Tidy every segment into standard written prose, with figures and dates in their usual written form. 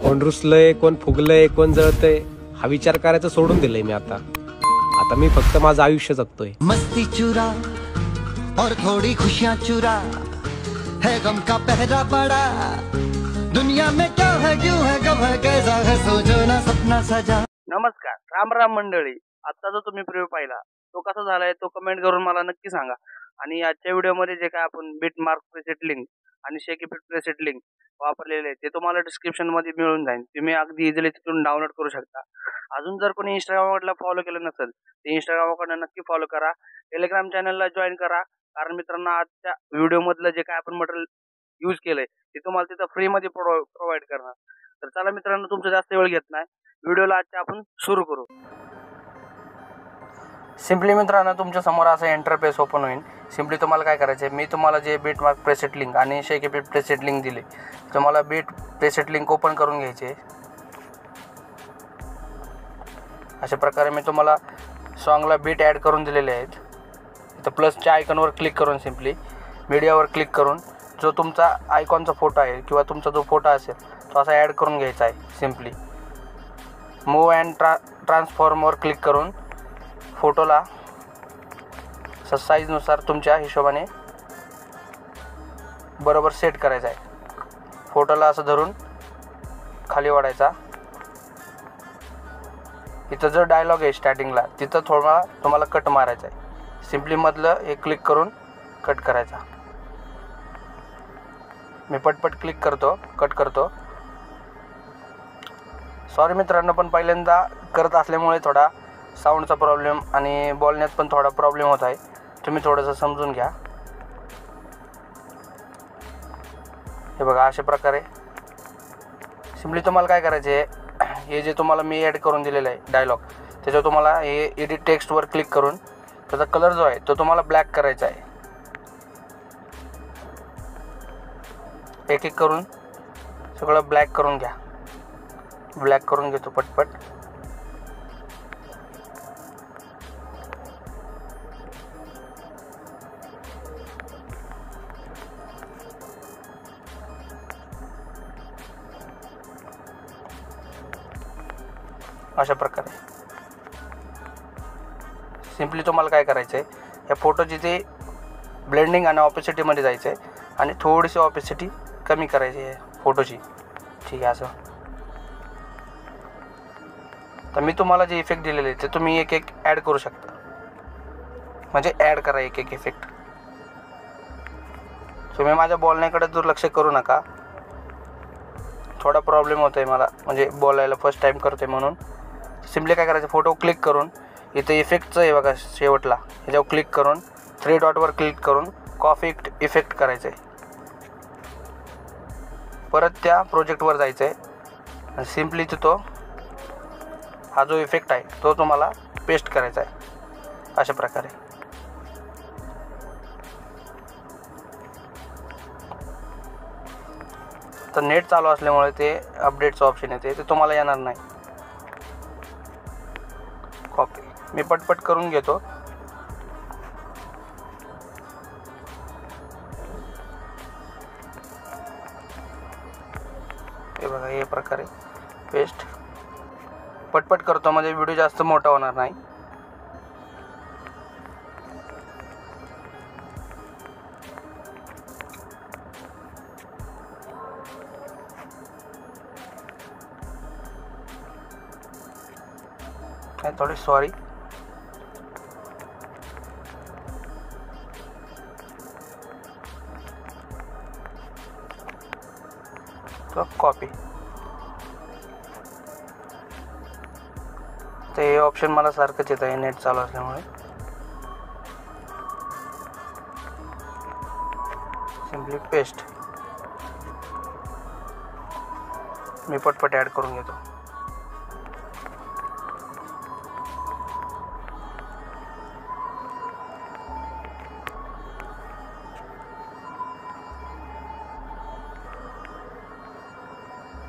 कोण रुसलंय, कोण फुगलंय, कोण जळतंय हा विचार करायचं सोडून दिलंय मी आता मी फक्त माझं आयुष्य जगतोय। मस्ती चुरा और थोड़ी खुशियां चुरा, है गम का पहरा बड़ा, दुनिया में क्या है क्यों है कब है कैसा है सोचो ना सपना सजा। नमस्कार, राम राम मंडळी। आता जो तुम्ही प्रिव्ह्यू पाहिला तो कसा झालाय तो कमेंट करून मला नक्की सांगा। आणि आजच्या व्हिडिओमध्ये जे काय आपण बिट मार्क प्रीसेट लिंक आणि शेक इफेक्ट प्रीसेट लिंक वापरलेले ते तुम्हाला डिस्क्रिप्शन मध्ये मिळून जाईल। तुम्ही अगदी इझिली तिथून डाउनलोड करू शकता। अजून जर कोणी इंस्टाग्राम अकाउंटला फॉलो केलं नसेल तर इंस्टाग्राम अकाउंट नक्की फॉलो करा, टेलिग्राम चॅनलला जॉईन करा। कारण मित्रांनो आजच्या व्हिडिओ मधलं जे काय आपण मटेरियल यूज केलंय ते तुम्हाला तिथं फ्री मध्ये प्रोव्हाइड करणार। तर चला मित्रांनो, तुमचा जास्त वेळ घेत नाही, व्हिडिओला आजच्या आपण सुरू करू। सिंपली मित्रांनो तुमच्या समोर असं इंटरफेस ओपन होईल। सिंपली तुम्हाला काय करायचं आहे, मी तुम्हाला जे बीट मार्क प्रीसेट लिंक आणि शेक इफेक्ट प्रीसेट लिंक दिले, तुम्हाला बीट प्रीसेट लिंक ओपन करून घ्यायचे। अशा प्रकारे मी तुम्हाला सॉन्गला बीट ॲड करून दिलेले आहेत। इथं प्लसच्या आयकॉनवर क्लिक करून सिंपली मीडियावर क्लिक करून जो तुमचा आयकॉनचा फोटो आहे किंवा तुमचा जो फोटो असेल तो असा ॲड करून घ्यायचा आहे। सिंपली मूव अँड ट्रान्सफॉर्मवर क्लिक करून फोटोला साईजनुसार तुमच्या हिशोबाने बरोबर सेट करायचा आहे। फोटोला असं धरून खाली वाढायचा। इथं जो डायलॉग आहे स्टार्टिंगला तिथं थोडा तुम्हाला कट मारायचा आहे। सिंपली मधलं एक क्लिक करून कट करायचा। मी पटपट क्लिक करतो, कट करतो। सॉरी मित्रांनो, पण पहिल्यांदा करत असल्यामुळे थोडा साऊंडचा प्रॉब्लेम आणि बोलण्यात पण थोडा प्रॉब्लेम होत आहे, तुम्ही थोडंसं समजून घ्या। हे बघा अशा प्रकारे सिंपली तुम्हाला काय करायचे आहे, हे जे तुम्हाला मी ॲड करून दिलेलं आहे डायलॉग त्याच्यावर तुम्हाला हे एडिट टेक्स्टवर क्लिक करून त्याचा कलर जो आहे तो तुम्हाला ब्लॅक करायचा आहे। एक एक करून सगळं ब्लॅक करून घ्या। ब्लॅक करून घेतो पटपट। अशा प्रकारे सिंपली तुम्हाला काय करायचं आहे, या फोटोची ते ब्लेंडिंग आणि ऑपेसिटीमध्ये जायचं आहे आणि थोडीशी ऑपेसिटी कमी करायची आहे फोटोची। ठीक आहे, असं तर मी तुम्हाला जे इफेक्ट दिलेले ते तुम्ही एक एक ॲड करू शकता, म्हणजे ॲड करा एक एक इफेक्ट। तुम्ही माझ्या बोलण्याकडे दुर्लक्ष करू नका, थोडा प्रॉब्लेम होतोय मला, म्हणजे बोलायला फर्स्ट टाइम करतोय म्हणून। सिंपली काय करायचं, फोटो क्लिक करून इथे इफेक्टचं आहे बघा शेवटला, ह्याच्यावर क्लिक करून थ्री डॉटवर क्लिक करून कॉपी इफेक्ट करायचं आहे। परत त्या प्रोजेक्टवर जायचं आहे आणि सिंपली तो हा जो इफेक्ट आहे तो तुम्हाला पेस्ट करायचा आहे अशा प्रकारे। तर नेट चालू असल्यामुळे ते अपडेटचं ऑप्शन येते ते तुम्हाला येणार नाही। कॉपी मी पटपट करून घेतो। हे बघा हे प्रकारे पेस्ट पटपट करतो, म्हणजे व्हिडिओ जास्त मोठा होणार नाही। थोडी सॉरी, तो कॉपी ते हे ऑप्शन मला सारखंच येत आहे नेट चालू असल्यामुळे। सिंपली पेस्ट मी पटपट ॲड करून घेतो।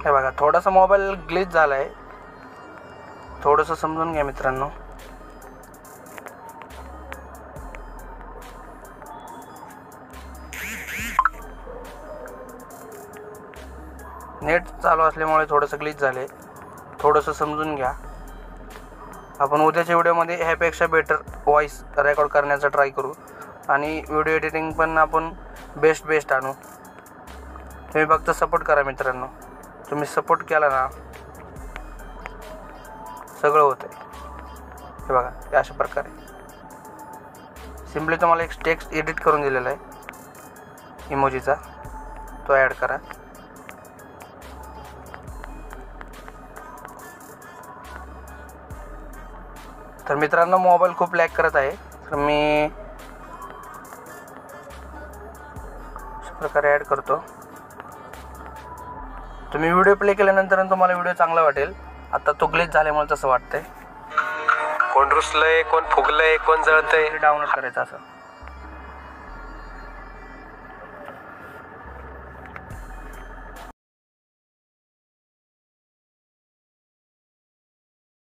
हे बघा थोडासा मोबाईल ग्लिच झाला आहे, थोडंसं समजून घ्या मित्रांनो। नेट चालू असल्यामुळे थोडंसं ग्लिच झाले, थोडंसं समजून घ्या. आपण उद्याच्या व्हिडिओमध्ये ह्यापेक्षा बेटर व्हॉईस रेकॉर्ड करण्याचा ट्राय करू आणि व्हिडिओ एडिटिंग पण आपण बेस्ट आणू. तुम्ही फक्त सपोर्ट करा मित्रांनो. तुम्ही सपोर्ट केला ना सगळं होतं. हे बघा हे अशा प्रकारे सिम्पली तुम्हाला एक टेक्स्ट एडिट करून दिलेला आहे इमोजीचा, तो ॲड करा. तर मित्रांनो मोबाईल खूप लॅग करत आहे, तर मी अशा प्रकारे ॲड करतो. तुम्ही व्हिडिओ प्ले केल्यानंतर तुम्हाला व्हिडिओ चांगला वाटेल. आता तो ग्लिच झाल्यामुळे तसं वाटतंय. कोण रुसलंय, कोण फुगलंय, कोण जळतंय. डाउनलोड करायचं असं.